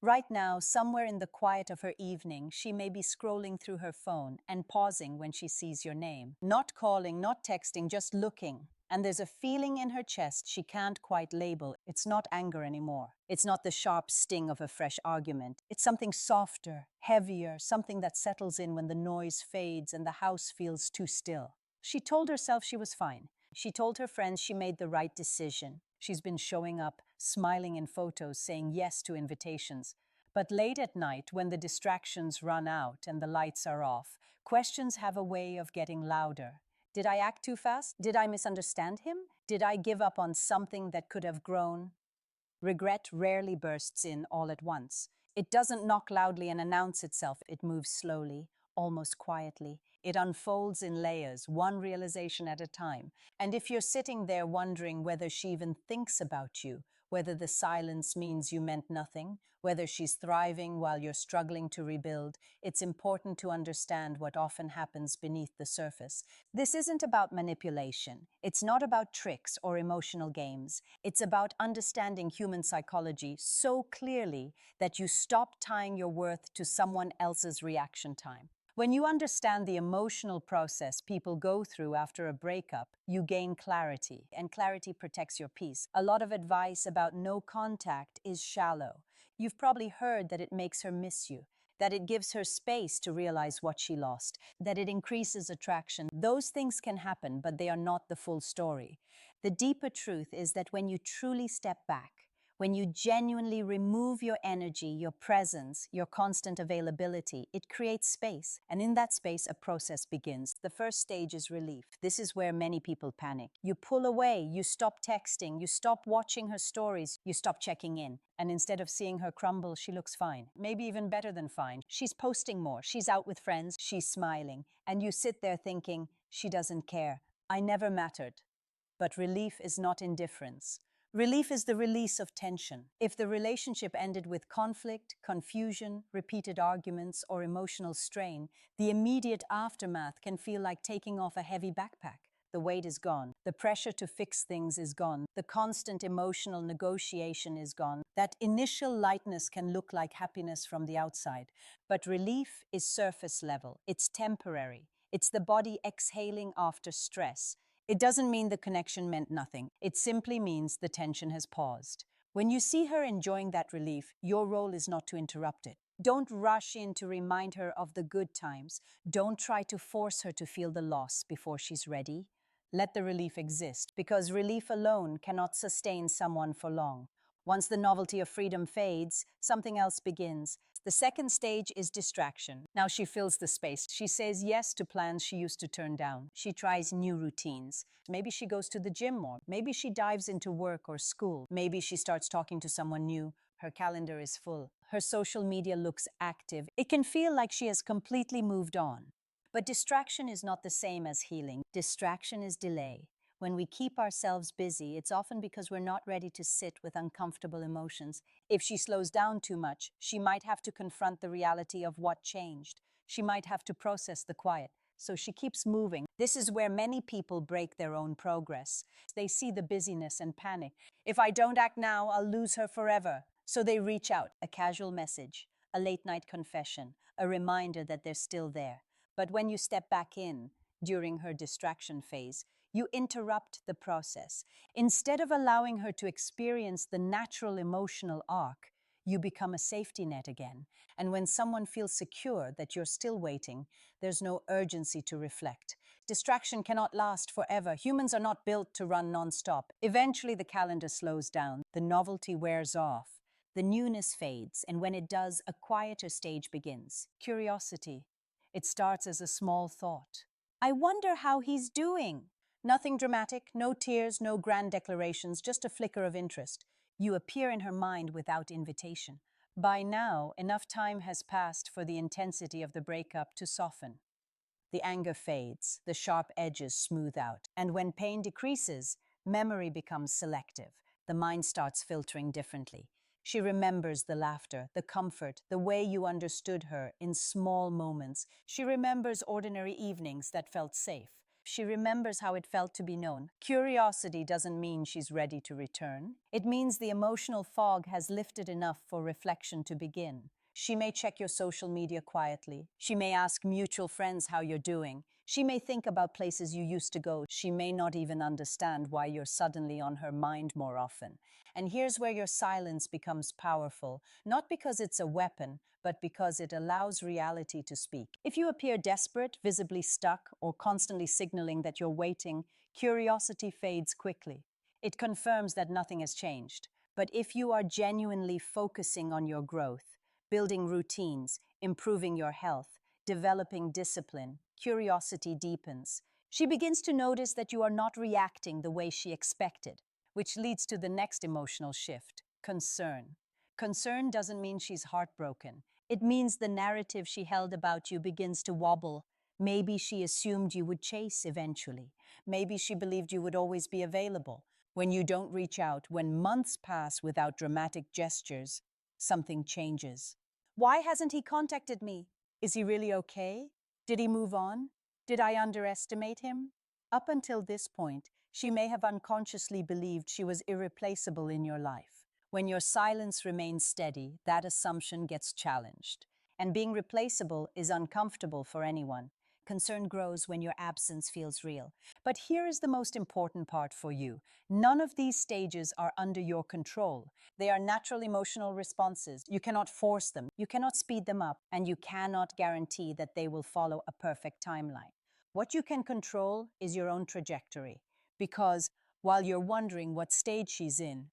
Right now, somewhere in the quiet of her evening, she may be scrolling through her phone and pausing when she sees your name. Not calling, not texting, just looking. And there's a feeling in her chest she can't quite label. It's not anger anymore. It's not the sharp sting of a fresh argument. It's something softer, heavier, something that settles in when the noise fades and the house feels too still. She told herself she was fine. She told her friends she made the right decision. She's been showing up, smiling in photos, saying yes to invitations. But late at night, when the distractions run out and the lights are off, questions have a way of getting louder. Did I act too fast? Did I misunderstand him? Did I give up on something that could have grown? Regret rarely bursts in all at once. It doesn't knock loudly and announce itself. It moves slowly, almost quietly. It unfolds in layers, one realization at a time. And if you're sitting there wondering whether she even thinks about you, whether the silence means you meant nothing, whether she's thriving while you're struggling to rebuild, it's important to understand what often happens beneath the surface. This isn't about manipulation. It's not about tricks or emotional games. It's about understanding human psychology so clearly that you stop tying your worth to someone else's reaction time. When you understand the emotional process people go through after a breakup, you gain clarity, and clarity protects your peace. A lot of advice about no contact is shallow. You've probably heard that it makes her miss you, that it gives her space to realize what she lost, that it increases attraction. Those things can happen, but they are not the full story. The deeper truth is that when you truly step back, when you genuinely remove your energy, your presence, your constant availability, it creates space. And in that space, a process begins. The first stage is relief. This is where many people panic. You pull away, you stop texting, you stop watching her stories, you stop checking in. And instead of seeing her crumble, she looks fine. Maybe even better than fine. She's posting more, she's out with friends, she's smiling. And you sit there thinking, she doesn't care. I never mattered. But relief is not indifference. Relief is the release of tension. If the relationship ended with conflict, confusion, repeated arguments, or emotional strain, the immediate aftermath can feel like taking off a heavy backpack. The weight is gone. The pressure to fix things is gone. The constant emotional negotiation is gone. That initial lightness can look like happiness from the outside. But relief is surface level. It's temporary. It's the body exhaling after stress. It doesn't mean the connection meant nothing. It simply means the tension has paused. When you see her enjoying that relief, your role is not to interrupt it. Don't rush in to remind her of the good times. Don't try to force her to feel the loss before she's ready. Let the relief exist, because relief alone cannot sustain someone for long. Once the novelty of freedom fades, something else begins. The second stage is distraction. Now she fills the space. She says yes to plans she used to turn down. She tries new routines. Maybe she goes to the gym more. Maybe she dives into work or school. Maybe she starts talking to someone new. Her calendar is full. Her social media looks active. It can feel like she has completely moved on. But distraction is not the same as healing. Distraction is delay. When we keep ourselves busy, it's often because we're not ready to sit with uncomfortable emotions. If she slows down too much, she might have to confront the reality of what changed. She might have to process the quiet. So she keeps moving. This is where many people break their own progress. They see the busyness and panic. If I don't act now, I'll lose her forever. So they reach out, a casual message, a late night confession, a reminder that they're still there. But when you step back in during her distraction phase, you interrupt the process. Instead of allowing her to experience the natural emotional arc, you become a safety net again. And when someone feels secure that you're still waiting, there's no urgency to reflect. Distraction cannot last forever. Humans are not built to run nonstop. Eventually, the calendar slows down, the novelty wears off, the newness fades, and when it does, a quieter stage begins. Curiosity. It starts as a small thought. I wonder how he's doing. Nothing dramatic, no tears, no grand declarations, just a flicker of interest. You appear in her mind without invitation. By now, enough time has passed for the intensity of the breakup to soften. The anger fades, the sharp edges smooth out, and when pain decreases, memory becomes selective. The mind starts filtering differently. She remembers the laughter, the comfort, the way you understood her in small moments. She remembers ordinary evenings that felt safe. She remembers how it felt to be known. Curiosity doesn't mean she's ready to return. It means the emotional fog has lifted enough for reflection to begin. She may check your social media quietly. She may ask mutual friends how you're doing. She may think about places you used to go. She may not even understand why you're suddenly on her mind more often. And here's where your silence becomes powerful, not because it's a weapon, but because it allows reality to speak. If you appear desperate, visibly stuck, or constantly signaling that you're waiting, curiosity fades quickly. It confirms that nothing has changed. But if you are genuinely focusing on your growth, building routines, improving your health, developing discipline, curiosity deepens. She begins to notice that you are not reacting the way she expected, which leads to the next emotional shift: concern. Concern doesn't mean she's heartbroken. It means the narrative she held about you begins to wobble. Maybe she assumed you would chase eventually. Maybe she believed you would always be available. When you don't reach out, when months pass without dramatic gestures, something changes. Why hasn't he contacted me? Is he really okay? Did he move on? Did I underestimate him? Up until this point, she may have unconsciously believed she was irreplaceable in your life. When your silence remains steady, that assumption gets challenged. And being replaceable is uncomfortable for anyone. Concern grows when your absence feels real. But here is the most important part for you. None of these stages are under your control. They are natural emotional responses. You cannot force them, you cannot speed them up, and you cannot guarantee that they will follow a perfect timeline. What you can control is your own trajectory. Because while you're wondering what stage she's in,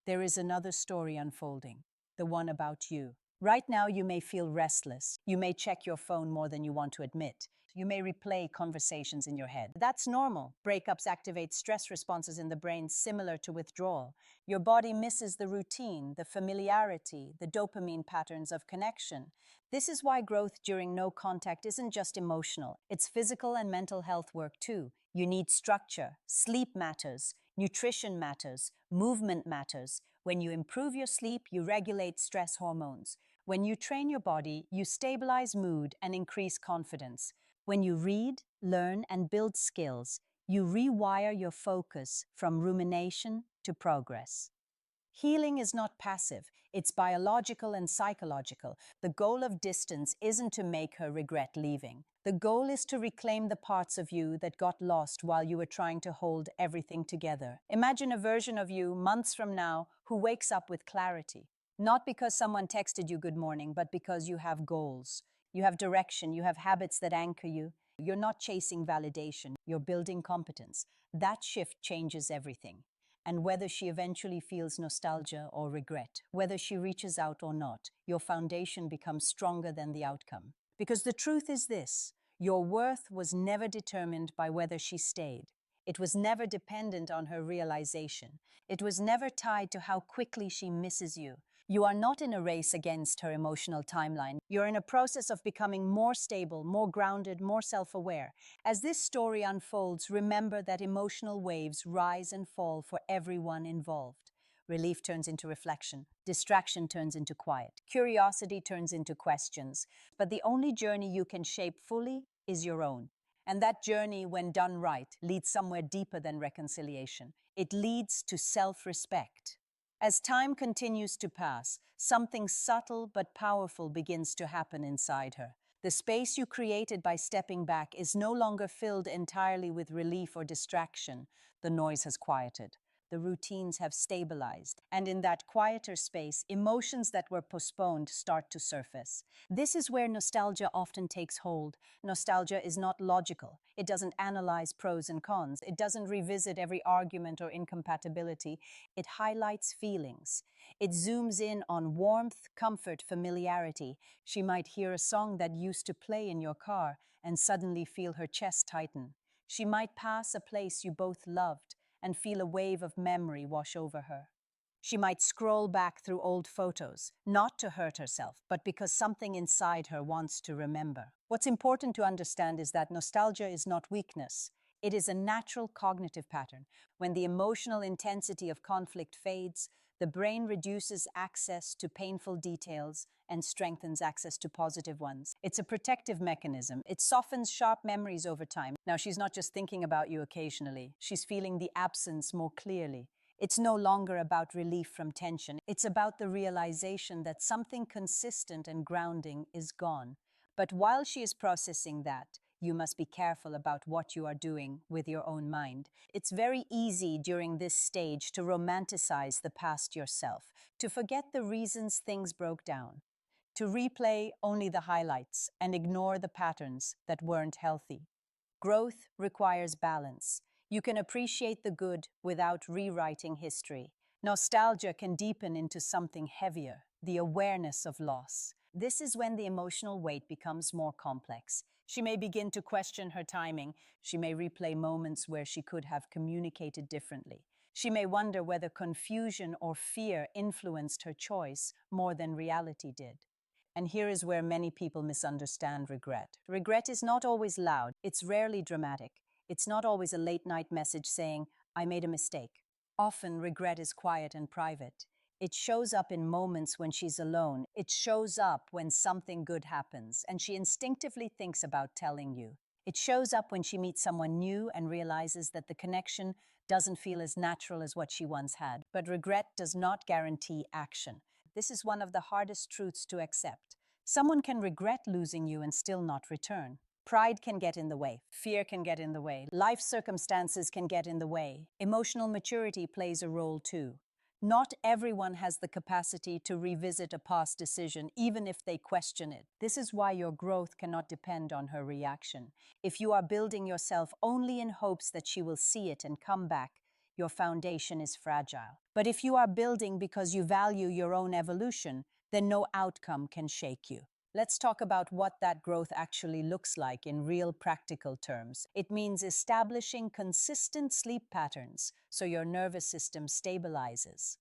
there is another story unfolding, the one about you. Right now, you may feel restless. You may check your phone more than you want to admit. You may replay conversations in your head. That's normal. Breakups activate stress responses in the brain similar to withdrawal. Your body misses the routine, the familiarity, the dopamine patterns of connection. This is why growth during no contact isn't just emotional. It's physical and mental health work too. You need structure. Sleep matters. Nutrition matters. Movement matters. When you improve your sleep, you regulate stress hormones. When you train your body, you stabilize mood and increase confidence. When you read, learn, and build skills, you rewire your focus from rumination to progress. Healing is not passive, it's biological and psychological. The goal of distance isn't to make her regret leaving. The goal is to reclaim the parts of you that got lost while you were trying to hold everything together. Imagine a version of you months from now who wakes up with clarity. Not because someone texted you good morning, but because you have goals. You have direction, you have habits that anchor you. You're not chasing validation, you're building competence. That shift changes everything. And whether she eventually feels nostalgia or regret, whether she reaches out or not, your foundation becomes stronger than the outcome. Because the truth is this: your worth was never determined by whether she stayed. It was never dependent on her realization. It was never tied to how quickly she misses you. You are not in a race against her emotional timeline. You're in a process of becoming more stable, more grounded, more self-aware. As this story unfolds, remember that emotional waves rise and fall for everyone involved. Relief turns into reflection. Distraction turns into quiet. Curiosity turns into questions. But the only journey you can shape fully is your own. And that journey, when done right, leads somewhere deeper than reconciliation. It leads to self-respect. As time continues to pass, something subtle but powerful begins to happen inside her. The space you created by stepping back is no longer filled entirely with relief or distraction. The noise has quieted. The routines have stabilized. And in that quieter space, emotions that were postponed start to surface. This is where nostalgia often takes hold. Nostalgia is not logical. It doesn't analyze pros and cons. It doesn't revisit every argument or incompatibility. It highlights feelings. It zooms in on warmth, comfort, familiarity. She might hear a song that used to play in your car and suddenly feel her chest tighten. She might pass a place you both loved and feel a wave of memory wash over her. She might scroll back through old photos, not to hurt herself, but because something inside her wants to remember. What's important to understand is that nostalgia is not weakness. It is a natural cognitive pattern. When the emotional intensity of conflict fades, The brain reduces access to painful details and strengthens access to positive ones. It's a protective mechanism. It softens sharp memories over time. Now, she's not just thinking about you occasionally, she's feeling the absence more clearly. It's no longer about relief from tension. It's about the realization that something consistent and grounding is gone. But while she is processing that, you must be careful about what you are doing with your own mind. It's very easy during this stage to romanticize the past yourself, to forget the reasons things broke down, to replay only the highlights and ignore the patterns that weren't healthy. Growth requires balance. You can appreciate the good without rewriting history. Nostalgia can deepen into something heavier, the awareness of loss. This is when the emotional weight becomes more complex. She may begin to question her timing. She may replay moments where she could have communicated differently. She may wonder whether confusion or fear influenced her choice more than reality did. And here is where many people misunderstand regret. Regret is not always loud. It's rarely dramatic. It's not always a late-night message saying, "I made a mistake." Often, regret is quiet and private. It shows up in moments when she's alone. It shows up when something good happens, and she instinctively thinks about telling you. It shows up when she meets someone new and realizes that the connection doesn't feel as natural as what she once had. But regret does not guarantee action. This is one of the hardest truths to accept. Someone can regret losing you and still not return. Pride can get in the way. Fear can get in the way. Life circumstances can get in the way. Emotional maturity plays a role too. Not everyone has the capacity to revisit a past decision, even if they question it. This is why your growth cannot depend on her reaction. If you are building yourself only in hopes that she will see it and come back, your foundation is fragile. But if you are building because you value your own evolution, then no outcome can shake you. Let's talk about what that growth actually looks like in real practical terms. It means establishing consistent sleep patterns so your nervous system stabilizes.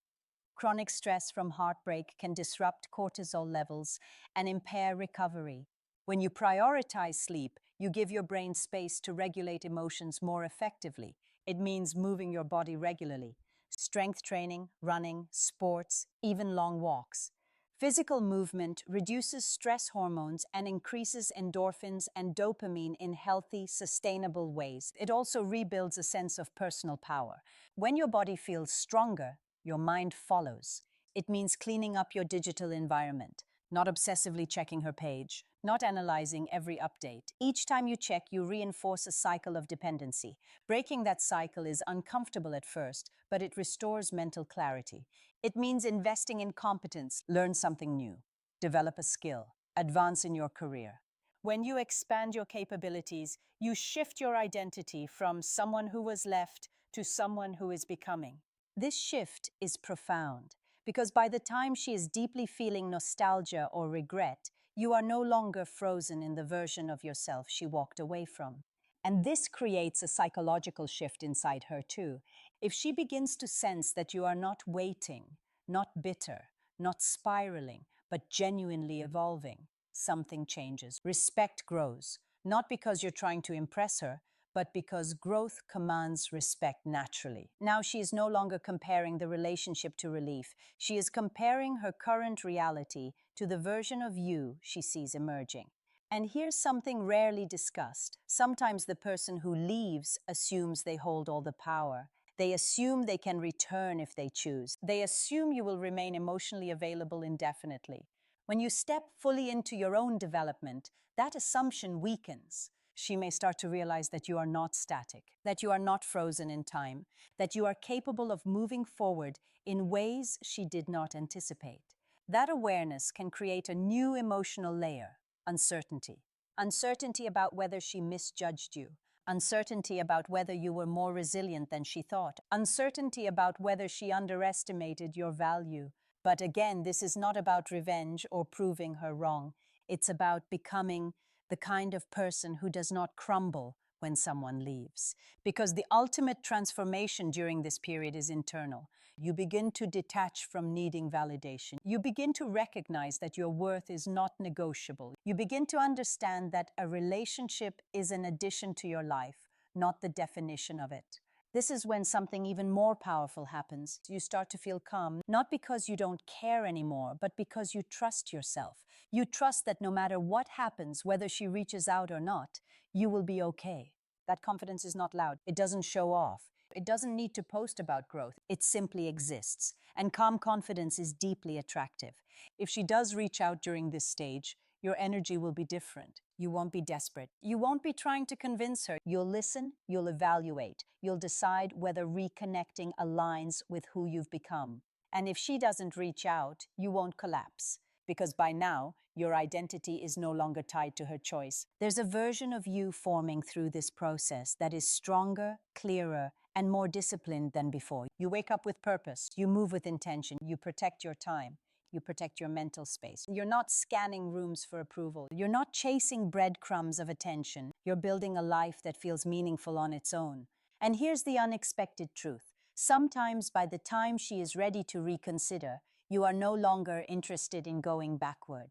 Chronic stress from heartbreak can disrupt cortisol levels and impair recovery. When you prioritize sleep, you give your brain space to regulate emotions more effectively. It means moving your body regularly. Strength training, running, sports, even long walks. Physical movement reduces stress hormones and increases endorphins and dopamine in healthy, sustainable ways. It also rebuilds a sense of personal power. When your body feels stronger, your mind follows. It means cleaning up your digital environment, not obsessively checking her page, not analyzing every update. Each time you check, you reinforce a cycle of dependency. Breaking that cycle is uncomfortable at first, but it restores mental clarity. It means investing in competence, learn something new, develop a skill, advance in your career. When you expand your capabilities, you shift your identity from someone who was left to someone who is becoming. This shift is profound because by the time she is deeply feeling nostalgia or regret, you are no longer frozen in the version of yourself she walked away from. And this creates a psychological shift inside her too. If she begins to sense that you are not waiting, not bitter, not spiraling, but genuinely evolving, something changes. Respect grows, not because you're trying to impress her, but because growth commands respect naturally. Now she is no longer comparing the relationship to relief. She is comparing her current reality to the version of you she sees emerging. And here's something rarely discussed. Sometimes the person who leaves assumes they hold all the power. They assume they can return if they choose. They assume you will remain emotionally available indefinitely. When you step fully into your own development, that assumption weakens. She may start to realize that you are not static, that you are not frozen in time, that you are capable of moving forward in ways she did not anticipate. That awareness can create a new emotional layer, uncertainty. Uncertainty about whether she misjudged you, uncertainty about whether you were more resilient than she thought, uncertainty about whether she underestimated your value. But again, this is not about revenge or proving her wrong. It's about becoming the kind of person who does not crumble when someone leaves. Because the ultimate transformation during this period is internal. You begin to detach from needing validation. You begin to recognize that your worth is not negotiable. You begin to understand that a relationship is an addition to your life, not the definition of it. This is when something even more powerful happens. You start to feel calm, not because you don't care anymore, but because you trust yourself. You trust that no matter what happens, whether she reaches out or not, you will be okay. That confidence is not loud. It doesn't show off. It doesn't need to post about growth. It simply exists. And calm confidence is deeply attractive. If she does reach out during this stage, your energy will be different. You won't be desperate. You won't be trying to convince her. You'll listen, you'll evaluate, you'll decide whether reconnecting aligns with who you've become. And if she doesn't reach out, you won't collapse, because by now, your identity is no longer tied to her choice. There's a version of you forming through this process that is stronger, clearer, and more disciplined than before. You wake up with purpose, you move with intention, you protect your time. You protect your mental space. You're not scanning rooms for approval. You're not chasing breadcrumbs of attention. You're building a life that feels meaningful on its own. And here's the unexpected truth. Sometimes by the time she is ready to reconsider, you are no longer interested in going backward.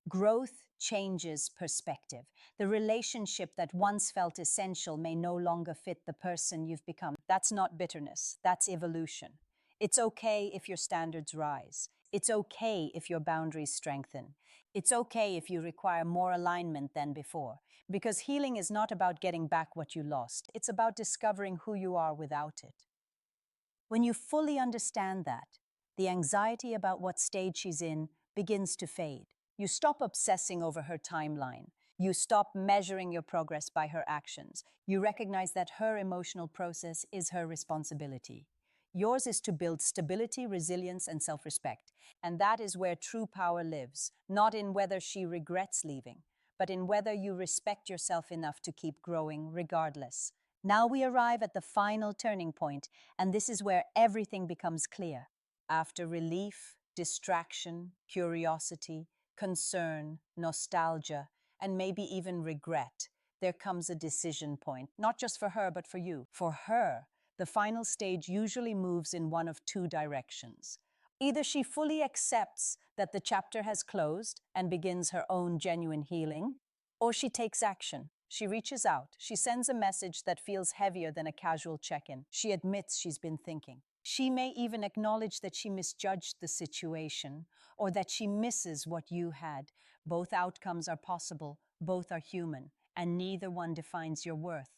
Growth changes perspective. The relationship that once felt essential may no longer fit the person you've become. That's not bitterness, that's evolution. It's okay if your standards rise. It's okay if your boundaries strengthen. It's okay if you require more alignment than before. Because healing is not about getting back what you lost, it's about discovering who you are without it. When you fully understand that, the anxiety about what stage she's in begins to fade. You stop obsessing over her timeline. You stop measuring your progress by her actions. You recognize that her emotional process is her responsibility. Yours is to build stability, resilience, and self-respect. And that is where true power lives, not in whether she regrets leaving, but in whether you respect yourself enough to keep growing regardless. Now we arrive at the final turning point, and this is where everything becomes clear. After relief, distraction, curiosity, concern, nostalgia, and maybe even regret, there comes a decision point, not just for her, but for you. For her, the final stage usually moves in one of two directions. Either she fully accepts that the chapter has closed and begins her own genuine healing, or she takes action. She reaches out. She sends a message that feels heavier than a casual check-in. She admits she's been thinking. She may even acknowledge that she misjudged the situation or that she misses what you had. Both outcomes are possible, both are human, and neither one defines your worth.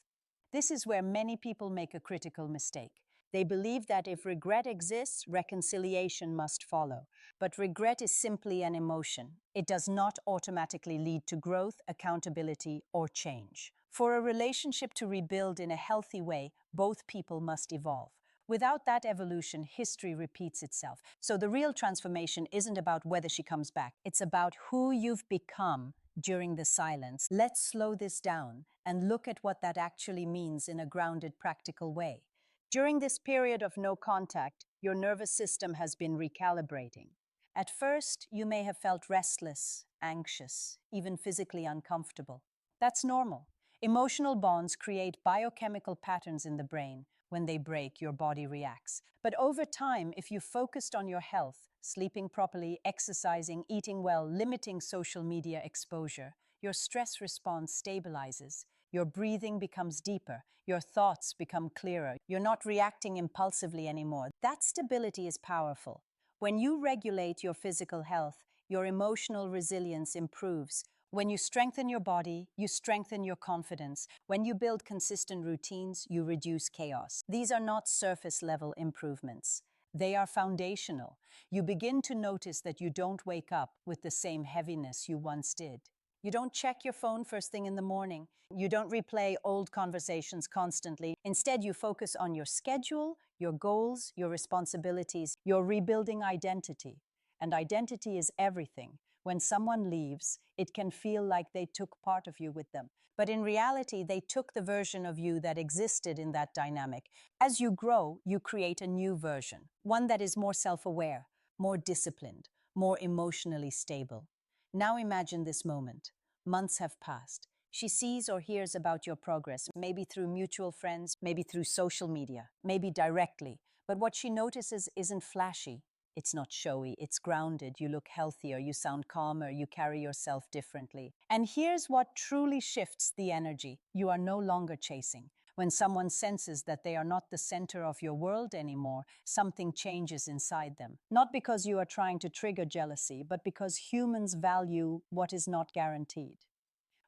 This is where many people make a critical mistake. They believe that if regret exists, reconciliation must follow. But regret is simply an emotion. It does not automatically lead to growth, accountability, or change. For a relationship to rebuild in a healthy way, both people must evolve. Without that evolution, history repeats itself. So the real transformation isn't about whether she comes back. It's about who you've become during the silence. Let's slow this down and look at what that actually means in a grounded, practical way. During this period of no contact, your nervous system has been recalibrating. At first, you may have felt restless, anxious, even physically uncomfortable. That's normal. Emotional bonds create biochemical patterns in the brain. When they break, your body reacts. But over time, if you focused on your health, sleeping properly, exercising, eating well, limiting social media exposure, your stress response stabilizes. Your breathing becomes deeper. Your thoughts become clearer. You're not reacting impulsively anymore. That stability is powerful. When you regulate your physical health, your emotional resilience improves. When you strengthen your body, you strengthen your confidence. When you build consistent routines, you reduce chaos. These are not surface-level improvements. They are foundational. You begin to notice that you don't wake up with the same heaviness you once did. You don't check your phone first thing in the morning. You don't replay old conversations constantly. Instead, you focus on your schedule, your goals, your responsibilities. You're rebuilding identity. And identity is everything. When someone leaves, it can feel like they took part of you with them. But in reality, they took the version of you that existed in that dynamic. As you grow, you create a new version, one that is more self-aware, more disciplined, more emotionally stable. Now imagine this moment. Months have passed. She sees or hears about your progress, maybe through mutual friends, maybe through social media, maybe directly. But what she notices isn't flashy. It's not showy, it's grounded. You look healthier, you sound calmer, you carry yourself differently. And here's what truly shifts the energy. You are no longer chasing. When someone senses that they are not the center of your world anymore, something changes inside them. Not because you are trying to trigger jealousy, but because humans value what is not guaranteed.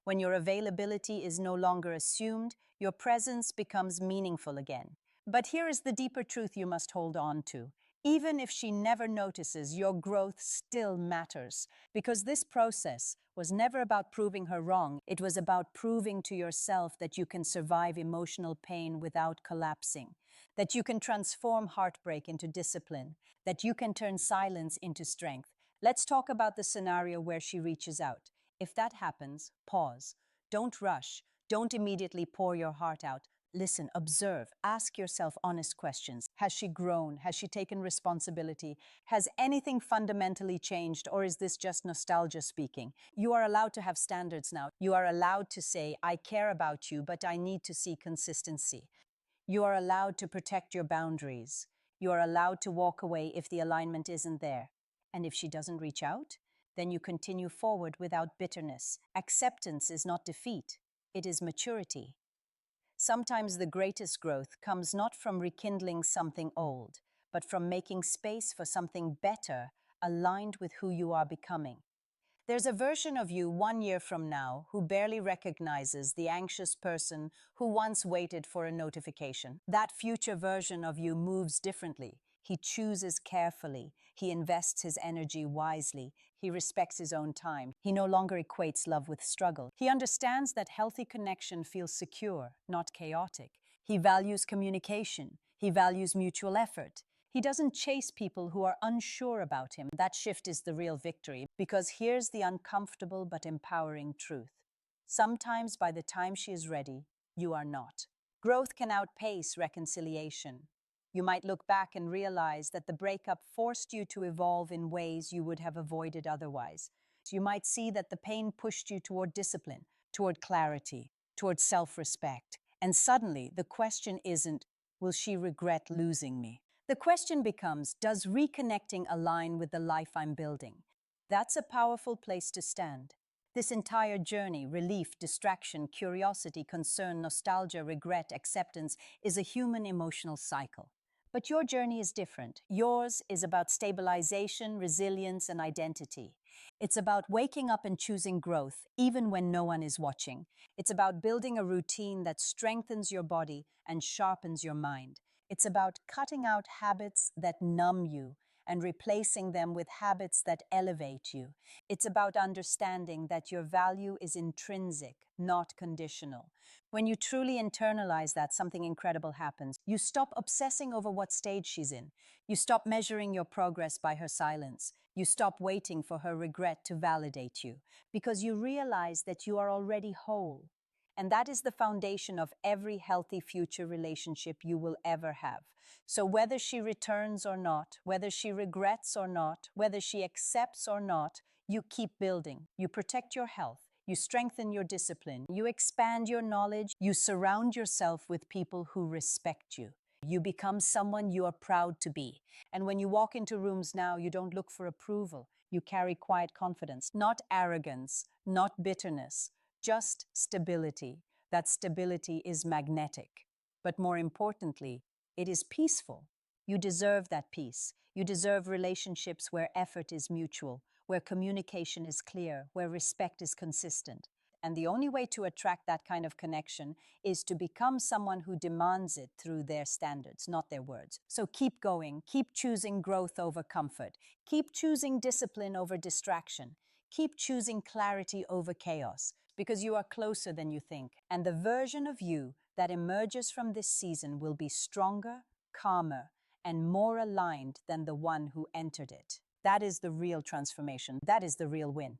When your availability is no longer assumed, your presence becomes meaningful again. But here is the deeper truth you must hold on to. Even if she never notices, your growth still matters. Because this process was never about proving her wrong, it was about proving to yourself that you can survive emotional pain without collapsing, that you can transform heartbreak into discipline, that you can turn silence into strength. Let's talk about the scenario where she reaches out. If that happens, pause. Don't rush. Don't immediately pour your heart out. Listen, observe, ask yourself honest questions. Has she grown? Has she taken responsibility? Has anything fundamentally changed, or is this just nostalgia speaking? You are allowed to have standards now. You are allowed to say, I care about you, but I need to see consistency. You are allowed to protect your boundaries. You are allowed to walk away if the alignment isn't there. And if she doesn't reach out, then you continue forward without bitterness. Acceptance is not defeat, it is maturity. Sometimes the greatest growth comes not from rekindling something old, but from making space for something better aligned with who you are becoming. There's a version of you 1 year from now who barely recognizes the anxious person who once waited for a notification. That future version of you moves differently. He chooses carefully. He invests his energy wisely. He respects his own time. He no longer equates love with struggle. He understands that healthy connection feels secure, not chaotic. He values communication. He values mutual effort. He doesn't chase people who are unsure about him. That shift is the real victory, because here's the uncomfortable but empowering truth. Sometimes by the time she is ready, you are not. Growth can outpace reconciliation. You might look back and realize that the breakup forced you to evolve in ways you would have avoided otherwise. You might see that the pain pushed you toward discipline, toward clarity, toward self-respect. And suddenly, the question isn't, will she regret losing me? The question becomes, does reconnecting align with the life I'm building? That's a powerful place to stand. This entire journey, relief, distraction, curiosity, concern, nostalgia, regret, acceptance, is a human emotional cycle. But your journey is different. Yours is about stabilization, resilience, and identity. It's about waking up and choosing growth, even when no one is watching. It's about building a routine that strengthens your body and sharpens your mind. It's about cutting out habits that numb you and replacing them with habits that elevate you. It's about understanding that your value is intrinsic, not conditional. When you truly internalize that, something incredible happens. You stop obsessing over what stage she's in. You stop measuring your progress by her silence. You stop waiting for her regret to validate you, because you realize that you are already whole. And that is the foundation of every healthy future relationship you will ever have. So whether she returns or not, whether she regrets or not, whether she accepts or not, you keep building. You protect your health. You strengthen your discipline. You expand your knowledge. You surround yourself with people who respect you. You become someone you are proud to be. And when you walk into rooms now, you don't look for approval. You carry quiet confidence, not arrogance, not bitterness, just stability. That stability is magnetic. But more importantly, it is peaceful. You deserve that peace. You deserve relationships where effort is mutual, where communication is clear, where respect is consistent. And the only way to attract that kind of connection is to become someone who demands it through their standards, not their words. So keep going, keep choosing growth over comfort, keep choosing discipline over distraction, keep choosing clarity over chaos, because you are closer than you think. And the version of you that emerges from this season will be stronger, calmer, and more aligned than the one who entered it. That is the real transformation. That is the real win.